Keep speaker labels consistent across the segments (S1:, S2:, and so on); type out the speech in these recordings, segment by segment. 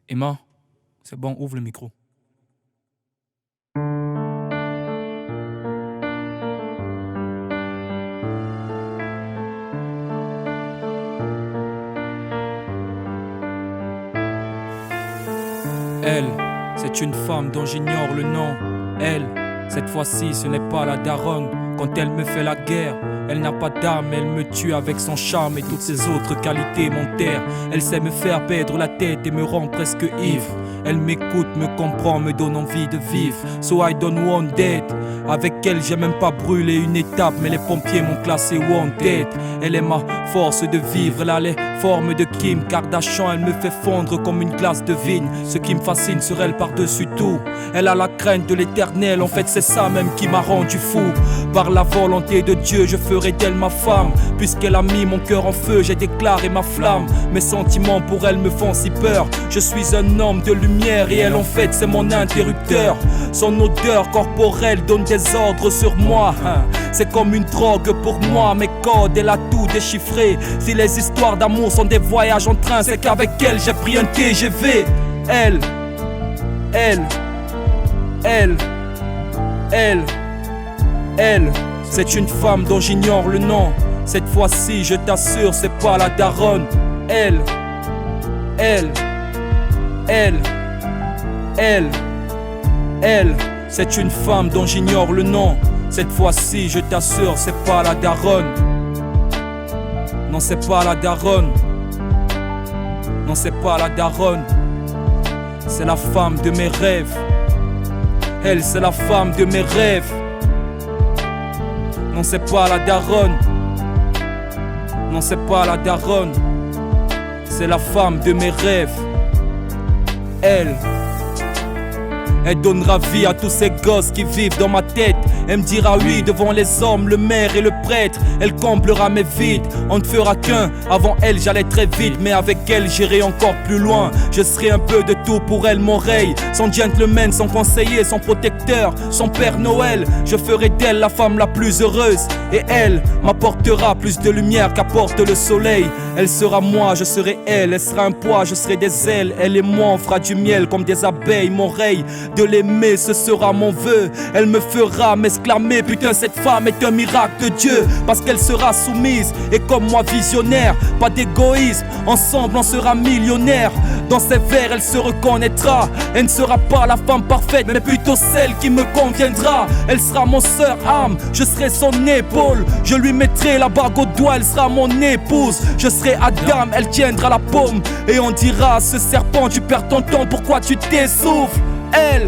S1: Emma, c'est bon, ouvre le micro. Elle, c'est une femme dont j'ignore le nom. Elle, cette fois-ci, ce n'est pas la daronne. Quand elle me fait la guerre, elle n'a pas d'âme, elle me tue avec son charme et toutes ses autres qualités m'enterrent. Elle sait me faire perdre la tête et me rend presque ivre. Elle m'écoute, me comprend, me donne envie de vivre. So I don't want dead. Avec elle, j'ai même pas brûlé une étape, mais les pompiers m'ont classé wanted. Elle est ma force de vivre, elle a les formes de Kim Kardashian. Elle me fait fondre comme une glace de vigne. Ce qui me fascine sur elle par-dessus tout, elle a la crainte de l'éternel. En fait, c'est ça même qui m'a rendu fou. Par la volonté de Dieu, je ferai d'elle ma femme. Puisqu'elle a mis mon cœur en feu, j'ai déclaré ma flamme. Mes sentiments pour elle me font si peur. Je suis un homme de lumière et elle en fait c'est mon interrupteur. Son odeur corporelle donne des ordres sur moi. C'est comme une drogue pour moi. Mes codes, elle a tout déchiffré. Si les histoires d'amour sont des voyages en train, c'est qu'avec elle j'ai pris un TGV. Elle, c'est une femme dont j'ignore le nom. Cette fois-ci, je t'assure, c'est pas la daronne. Elle, c'est une femme dont j'ignore le nom. Cette fois-ci, je t'assure, c'est pas la daronne. Non, c'est pas la daronne. Non, c'est pas la daronne. C'est la femme de mes rêves. Elle, c'est la femme de mes rêves. Non, c'est pas la daronne. Non, c'est pas la daronne. C'est la femme de mes rêves. Elle donnera vie à tous ces gosses qui vivent dans ma tête. Elle me dira oui devant les hommes, le maire et le prêtre. Elle comblera mes vides, on ne fera qu'un. Avant elle j'allais très vite, mais avec elle j'irai encore plus loin. Je serai un peu de tout pour elle, mon rey. Son gentleman, son conseiller, son protecteur, son Père Noël. Je ferai d'elle la femme la plus heureuse. Et elle m'apportera plus de lumière qu'apporte le soleil. Elle sera moi, je serai elle. Elle sera un poids, je serai des ailes. Elle et moi on fera du miel comme des abeilles, mon rey. De l'aimer, ce sera mon vœu. Elle me fera m'exclamer, putain cette femme est un miracle de Dieu. Parce qu'elle sera soumise et comme moi visionnaire. Pas d'égoïsme, ensemble on sera millionnaire. Dans ses vers elle se reconnaîtra. Elle ne sera pas la femme parfaite, mais plutôt celle qui me conviendra. Elle sera mon sœur âme, je serai son épaule. Je lui mettrai la bague au doigt, elle sera mon épouse. Je serai Adam, elle tiendra la paume. Et on dira à ce serpent, tu perds ton temps, pourquoi tu t'essouffles? Elle,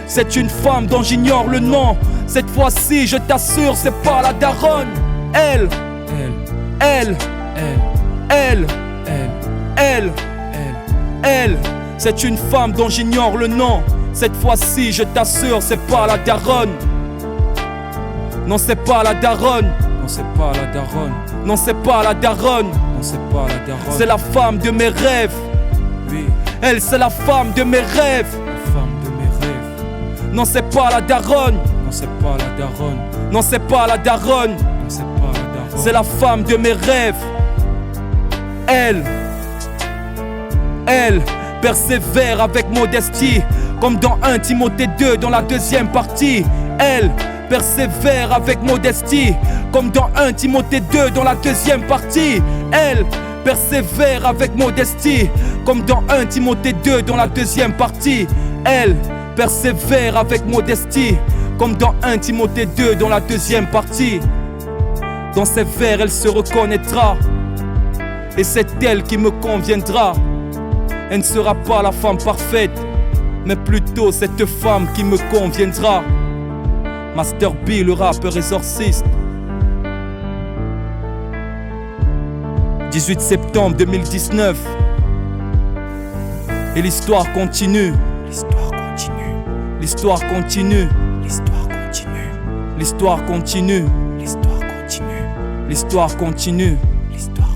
S1: c'est une femme dont j'ignore le nom. Cette fois-ci, je t'assure, c'est pas la daronne. Elle, c'est une femme dont j'ignore le nom. Cette fois-ci, je t'assure, c'est pas la daronne. Non, c'est pas la daronne. Non, c'est pas la daronne. Non, c'est pas la daronne. Non, c'est pas la daronne. C'est la femme de mes rêves. Oui. Elle, c'est la femme de mes rêves. La femme de mes rêves. Non, c'est pas la daronne. Non, c'est pas la daronne. Non, c'est pas la daronne. Non, c'est pas la daronne. C'est la femme de mes rêves. Elle persévère avec modestie, comme dans 1 Timothée 2 dans la deuxième partie. Elle persévère avec modestie, comme dans 1 Timothée 2 dans la deuxième partie. Elle persévère avec modestie, comme dans 1 Timothée 2 dans la deuxième partie. Elle persévère avec modestie, comme dans 1 Timothée 2 dans la deuxième partie. Dans ses vers elle se reconnaîtra, et c'est elle qui me conviendra. Elle ne sera pas la femme parfaite, mais plutôt cette femme qui me conviendra. Master B, le rappeur exorciste. 18 septembre 2019. Et l'histoire continue. L'histoire continue. L'histoire continue. L'histoire continue. L'histoire continue. L'histoire continue. L'histoire continue. L'histoire